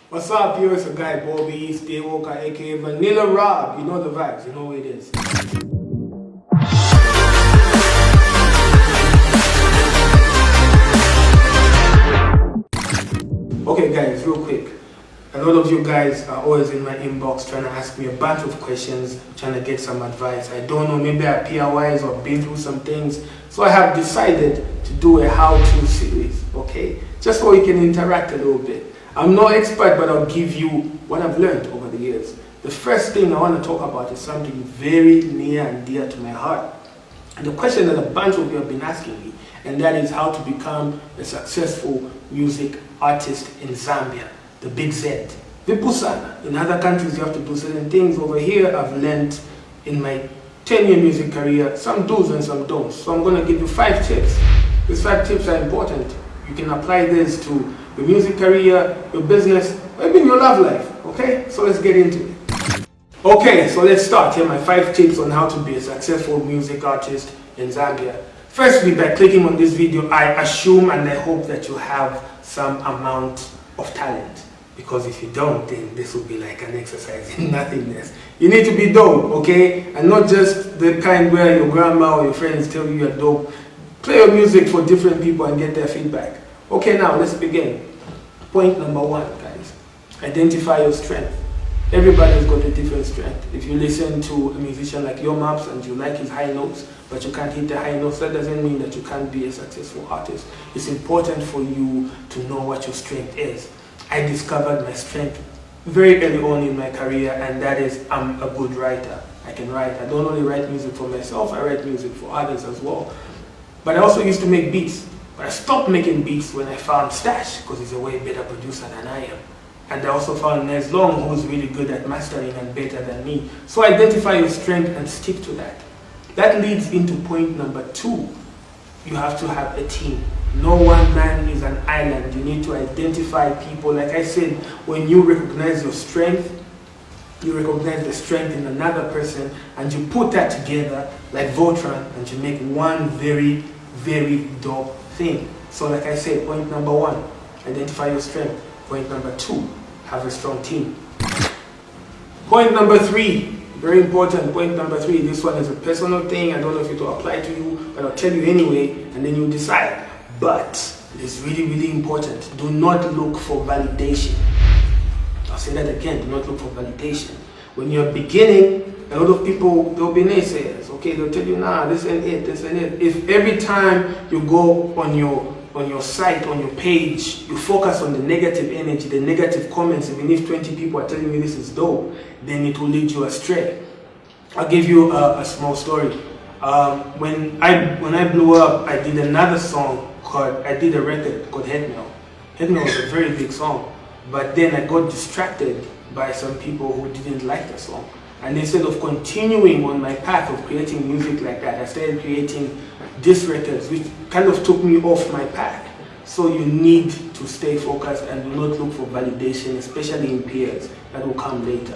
What's up, yo? It's a guy, Bobby, Stay Walker, aka Vanilla Rob. You know the vibes, you know what it is. Okay, guys, real quick. A lot of you guys are always in my inbox trying to ask me a bunch of questions, trying to get some advice. I don't know, maybe I PRYs or been through some things. So I have decided to do a how-to series, okay? Just so we can interact a little bit. I'm no expert, but I'll give you what I've learned over the years. The first thing I want to talk about is something very near and dear to my heart. And the question that a bunch of you have been asking me, and that is how to become a successful music artist in Zambia, the big Z. Vipusana. In other countries you have to do certain things. Over here I've learned in my 10-year music career some do's and some don'ts. So I'm going to give you 5 tips. These 5 tips are important. You can apply this to your music career, your business, maybe your love life. Okay, so let's get into it. Okay, so let's start here. My 5 tips on how to be a successful music artist in Zambia. Firstly, by clicking on this video, I assume and I hope that you have some amount of talent. Because if you don't, then this will be like an exercise in nothingness. You need to be dope, okay? And not just the kind where your grandma or your friends tell you you're dope. Play your music for different people and get their feedback. Okay, now let's begin. Point number 1, guys. Identify your strength. Everybody's got a different strength. If you listen to a musician like Yo Maps and you like his high notes, but you can't hit the high notes, that doesn't mean that you can't be a successful artist. It's important for you to know what your strength is. I discovered my strength very early on in my career, and that is I'm a good writer. I can write. I don't only write music for myself, I write music for others as well. But I also used to make beats. But I stopped making beats when I found Stash, because he's a way better producer than I am. And I also found Nez Long, who's really good at mastering and better than me. So identify your strength and stick to that. That leads into point number 2. You have to have a team. No one man is an island. You need to identify people. Like I said, when you recognize your strength, you recognize the strength in another person, and you put that together like Voltron, and you make one very, very dope thing. So like I said, point number 1, identify your strength. Point number 2, have a strong team. Point number 3, very important. Point number 3, this one is a personal thing. I don't know if it will apply to you, but I'll tell you anyway, and then you decide. But it's really, really important. Do not look for validation. I'll say that again, do not look for validation. When you're beginning, a lot of people, they'll be naysayers, okay? They'll tell you, nah, this ain't it, this ain't it. If every time you go on your site, on your page, you focus on the negative energy, the negative comments, even if 20 people are telling you this is dope, then it will lead you astray. I'll give you a small story. When I blew up, I did another song I did a record called Headmail. Headmail was a very big song, but then I got distracted by some people who didn't like the song. And instead of continuing on my path of creating music like that, I started creating diss records, which kind of took me off my path. So you need to stay focused and do not look for validation, especially in peers. That will come later.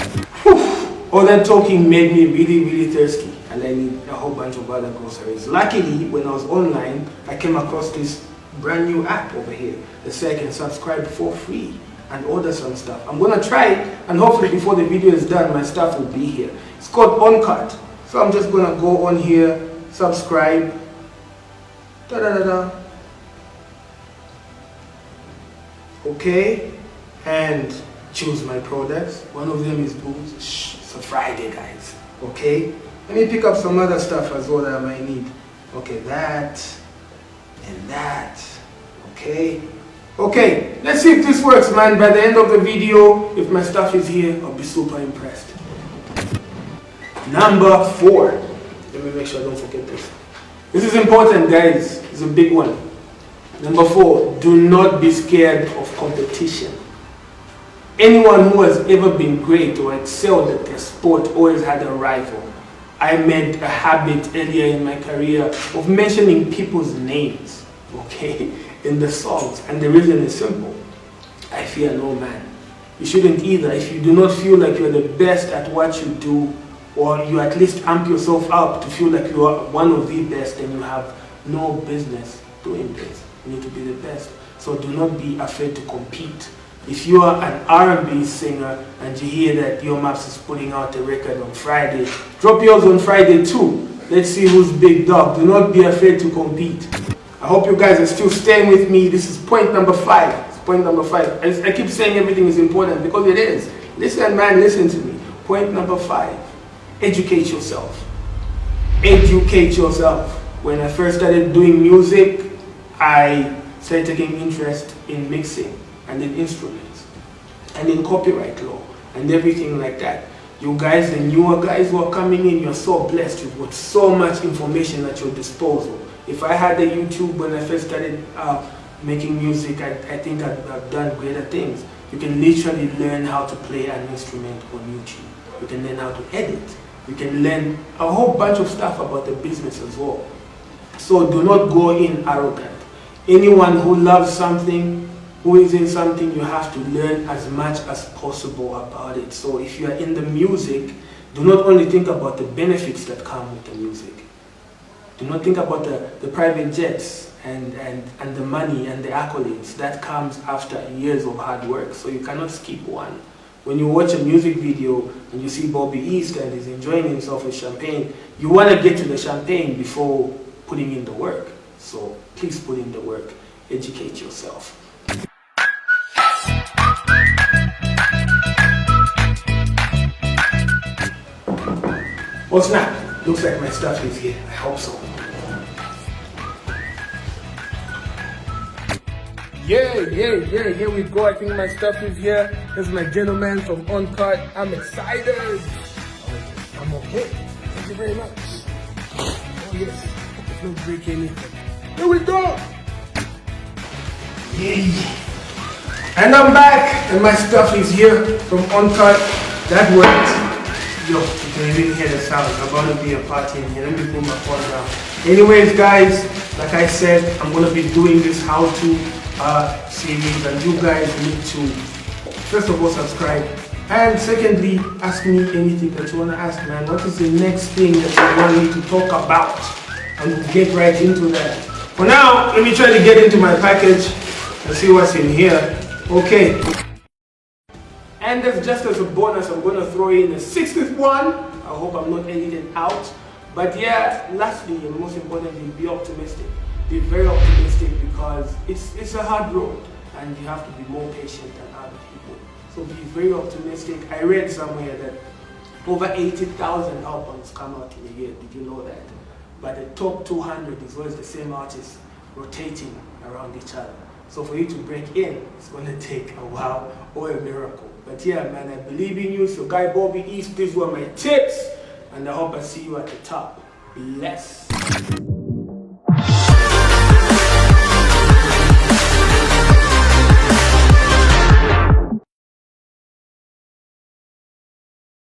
All that talking made me really, really thirsty, and I need a whole bunch of other groceries. Luckily, when I was online, I came across this brand new app over here that said I can subscribe for free and order some stuff. I'm gonna try it, and hopefully before the video is done, my stuff will be here. It's called OnCart. So I'm just gonna go on here, subscribe, okay, and choose my products. One of them is booze. Shh, it's a Friday, guys. Okay, let me pick up some other stuff as well that I might need. Okay, that and that. Okay, let's see if this works, man. By the end of the video, if my stuff is here, I'll be super impressed. Number 4. Let me make sure I don't forget this. This is important, guys. It's a big one. Number 4, do not be scared of competition. Anyone who has ever been great or excelled at their sport always had a rival. I made a habit earlier in my career of mentioning people's names, okay, in the songs. And the reason is simple. I fear no man. You shouldn't either. If you do not feel like you're the best at what you do, or you at least amp yourself up to feel like you are one of the best, then you have no business doing this. You need to be the best. So do not be afraid to compete. If you are an R&B singer and you hear that Yo Maps is putting out a record on Friday, drop yours on Friday too. Let's see who's big dog. Do not be afraid to compete. I hope you guys are still staying with me. This is point number 5. It's point number 5. I keep saying everything is important because it is. Listen, man, listen to me. Point number 5. Educate yourself. Educate yourself. When I first started doing music, I started taking interest in mixing and in instruments and in copyright law and everything like that. You guys, the newer guys who are coming in, you're so blessed with so much information at your disposal. If I had a YouTube when I first started making music, I think I've done greater things. You can literally learn how to play an instrument on YouTube. You can learn how to edit. You can learn a whole bunch of stuff about the business as well. So do not go in arrogant. Anyone who loves something, who is in something, you have to learn as much as possible about it. So if you are in the music, do not only think about the benefits that come with the music. Do not think about the private jets and the money and the accolades. That comes after years of hard work, so you cannot skip one. When you watch a music video and you see Bobby East and he's enjoying himself with champagne, you want to get to the champagne before putting in the work. So please put in the work. Educate yourself. Oh snap, looks like my stuff is here. I hope so. Yeah, here we go. I think my stuff is here. Here's my gentleman from Uncut. I'm excited. I'm okay. Thank you very much. Oh yes, let's not break anything. Here we go. Yeah. And I'm back, and my stuff is here from Uncut. That worked. Yo, you can even hear the sound. I'm about to be a party in here. Let me put my phone down. Anyways, guys, like I said, I'm going to be doing this how-to series, and you guys need to, first of all, subscribe. And secondly, ask me anything that you want to ask, man. What is the next thing that you want me to talk about? And we'll get right into that. For now, let me try to get into my package and see what's in here. Okay. And just as a bonus, I'm going to throw in the 60th one. I hope I'm not edited out. But yeah, lastly and most importantly, be optimistic. Be very optimistic because it's a hard road and you have to be more patient than other people. So be very optimistic. I read somewhere that over 80,000 albums come out in a year. Did you know that? But the top 200 is always the same artists rotating around each other. So for you to break in, it's going to take a while or a miracle. But yeah, man, I believe in you. So Guy Bobby East, these were my tips. And I hope I see you at the top. Bless.